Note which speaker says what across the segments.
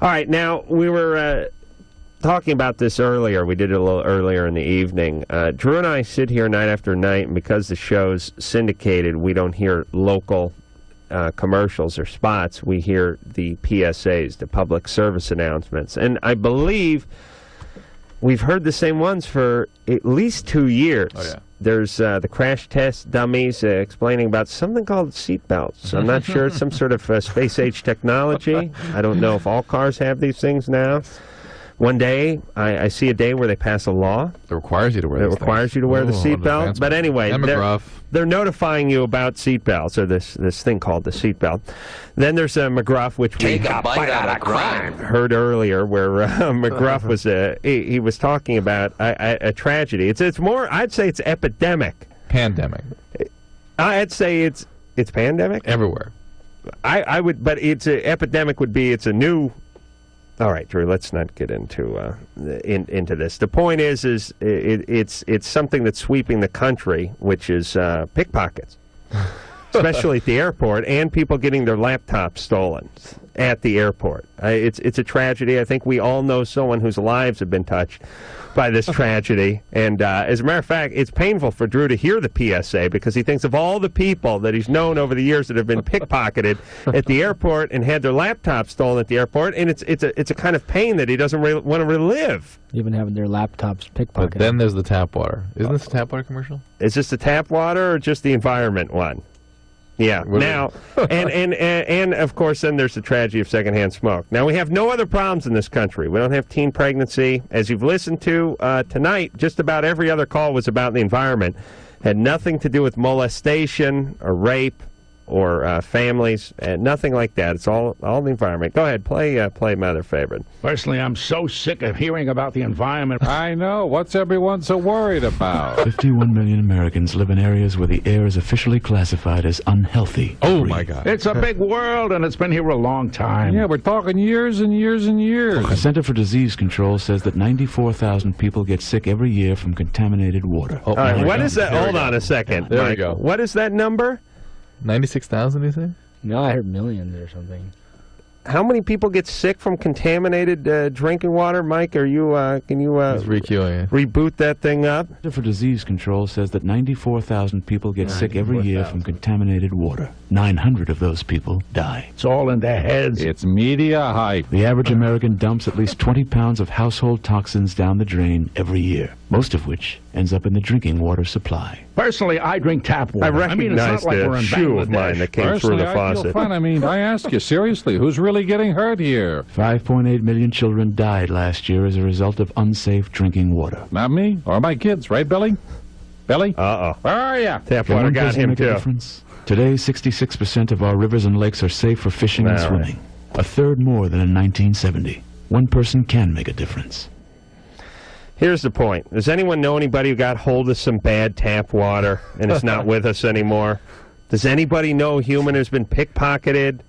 Speaker 1: All right, now, we were talking about this earlier. We did it a little earlier in the evening. Drew and I sit here night after night, and because the show's syndicated, we don't hear local commercials or spots. We hear the PSAs, the public service announcements. And I believe we've heard the same ones for at least 2 years.
Speaker 2: Oh, yeah.
Speaker 1: There's the crash test dummies explaining about something called seat belts. I'm not sure. It's some sort of space-age technology. I don't know if all cars have these things now. One day, I see a day where they pass a law
Speaker 2: That requires you to wear the
Speaker 1: seatbelt. But anyway, they're notifying you about seatbelts, or this thing called the seatbelt. Then there's McGruff, which we heard earlier, where McGruff was he was talking about a tragedy. It's more, I'd say it's epidemic.
Speaker 2: Pandemic.
Speaker 1: I'd say it's pandemic
Speaker 2: Everywhere.
Speaker 1: I would, but it's a epidemic would be it's a new. All right, Drew. Let's not get into this. The point is it's something that's sweeping the country, which is pickpockets, especially at the airport, and people getting their laptops stolen at the airport. It's a tragedy. I think we all know someone whose lives have been touched by this tragedy. And as a matter of fact, it's painful for Drew to hear the PSA because he thinks of all the people that he's known over the years that have been pickpocketed at the airport and had their laptops stolen at the airport. And it's a kind of pain that he doesn't want to relive.
Speaker 3: Even having their laptops pickpocketed.
Speaker 2: But then there's the tap water. Isn't this a tap water commercial?
Speaker 1: Is this the tap water or just the environment one? Yeah. Now, and of course, then there's the tragedy of secondhand smoke. Now, we have no other problems in this country. We don't have teen pregnancy. As you've listened to tonight, just about every other call was about the environment. Had nothing to do with molestation or rape or families, and nothing like that. It's all the environment. Go ahead, play my other favorite.
Speaker 4: Personally, I'm so sick of hearing about the environment.
Speaker 5: I know. What's everyone so worried about?
Speaker 6: 51 million Americans live in areas where the air is officially classified as unhealthy.
Speaker 2: Oh, my God.
Speaker 4: It's a big world, and it's been here a long time.
Speaker 5: Yeah, we're talking years and years and years.
Speaker 6: The Center for Disease Control says that 94,000 people get sick every year from contaminated water.
Speaker 1: All right, what is that? Hold on a second,
Speaker 2: There
Speaker 1: Mike.
Speaker 2: we go.
Speaker 1: What is that number?
Speaker 2: 96,000, you think?
Speaker 3: No, I heard millions or something.
Speaker 1: How many people get sick from contaminated drinking water, Mike? Can you
Speaker 2: He's re-queuing it.
Speaker 1: reboot that thing up?
Speaker 6: The Center for Disease Control says that 94,000 people get sick every year from contaminated water. 900 of those people die.
Speaker 4: It's all in their heads.
Speaker 5: It's media hype.
Speaker 6: The average American dumps at least 20 pounds of household toxins down the drain every year, most of which ends up in the drinking water supply.
Speaker 4: Personally, I drink tap water.
Speaker 1: I recognize
Speaker 4: it's not like we're
Speaker 1: the
Speaker 4: in
Speaker 1: shoe of mine that came through the
Speaker 5: I
Speaker 1: faucet.
Speaker 5: feel fine. I mean, I ask you, seriously, who's really getting hurt here?
Speaker 6: 5.8 million children died last year as a result of unsafe drinking water.
Speaker 5: Not me or my kids, right, Billy? Billy?
Speaker 1: Uh-oh.
Speaker 5: Where are you?
Speaker 1: Tap
Speaker 6: Can
Speaker 1: water
Speaker 6: one
Speaker 1: got
Speaker 6: person
Speaker 1: him,
Speaker 6: make a
Speaker 1: too.
Speaker 6: difference? Today, 66% of our rivers and lakes are safe for fishing and
Speaker 1: All right.
Speaker 6: swimming. A third more than in 1970. One person can make a difference.
Speaker 1: Here's the point. Does anyone know anybody who got hold of some bad tap water and is not with us anymore? Does anybody know a human who's been pickpocketed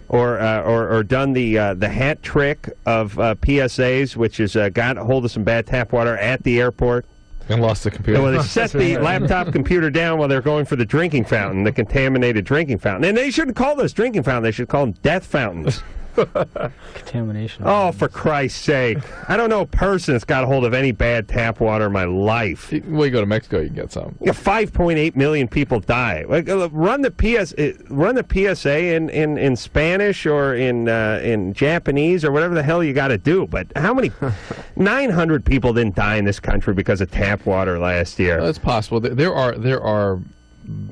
Speaker 1: or done the hat trick of PSAs, which is got hold of some bad tap water at the airport?
Speaker 2: And lost the computer.
Speaker 1: Well, they set the laptop computer down while they're going for the drinking fountain, the contaminated drinking fountain. And they shouldn't call those drinking fountains. They should call them death fountains.
Speaker 3: Contamination.
Speaker 1: Oh, for Christ's sake. I don't know a person that's got a hold of any bad tap water in my life.
Speaker 2: Well, you go to Mexico, you can get some.
Speaker 1: Yeah, 5.8 million people die. Run the PSA in Spanish or in Japanese or whatever the hell you got to do. But how many? 900 people didn't die in this country because of tap water last year.
Speaker 2: That's possible. There are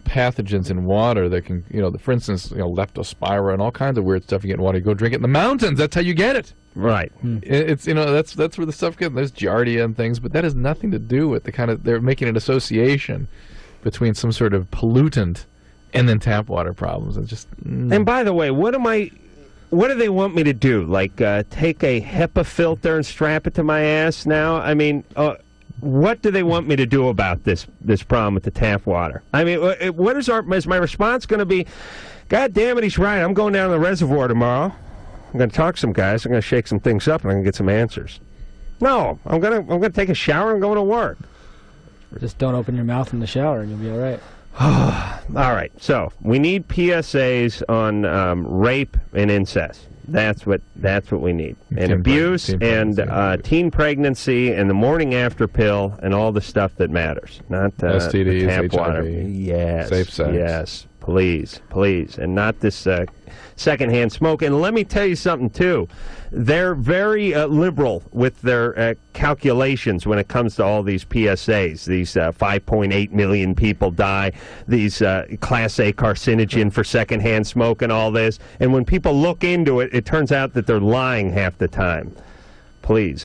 Speaker 2: pathogens in water that can, for instance, leptospira and all kinds of weird stuff you get in water. You go drink it in the mountains. That's how you get it.
Speaker 1: Right.
Speaker 2: It's that's where the stuff gets. There's giardia and things, but that has nothing to do with the kind of, they're making an association between some sort of pollutant and then tap water problems. It's just.
Speaker 1: And by the way, what do they want me to do? Like take a HEPA filter and strap it to my ass now? I mean. What do they want me to do about this problem with the tap water? I mean, what is my response going to be? God damn it, he's right. I'm going down to the reservoir tomorrow. I'm going to talk to some guys. I'm going to shake some things up, and I'm going to get some answers. No, I'm going to take a shower and go to work.
Speaker 3: Just don't open your mouth in the shower, and you'll be all right.
Speaker 1: All right. So we need PSAs on rape and incest. That's what we need. And
Speaker 2: Teen
Speaker 1: abuse and
Speaker 2: pregnancy.
Speaker 1: teen pregnancy and the morning after pill and all the stuff that matters. Not the
Speaker 2: STDs,
Speaker 1: tap
Speaker 2: HIV,
Speaker 1: water. Yes.
Speaker 2: safe sex.
Speaker 1: Yes. Please. And not this secondhand smoke. And let me tell you something, too. They're very liberal with their calculations when it comes to all these PSAs. These 5.8 million people die, these Class A carcinogen for secondhand smoke and all this. And when people look into it, it turns out that they're lying half the time. Please.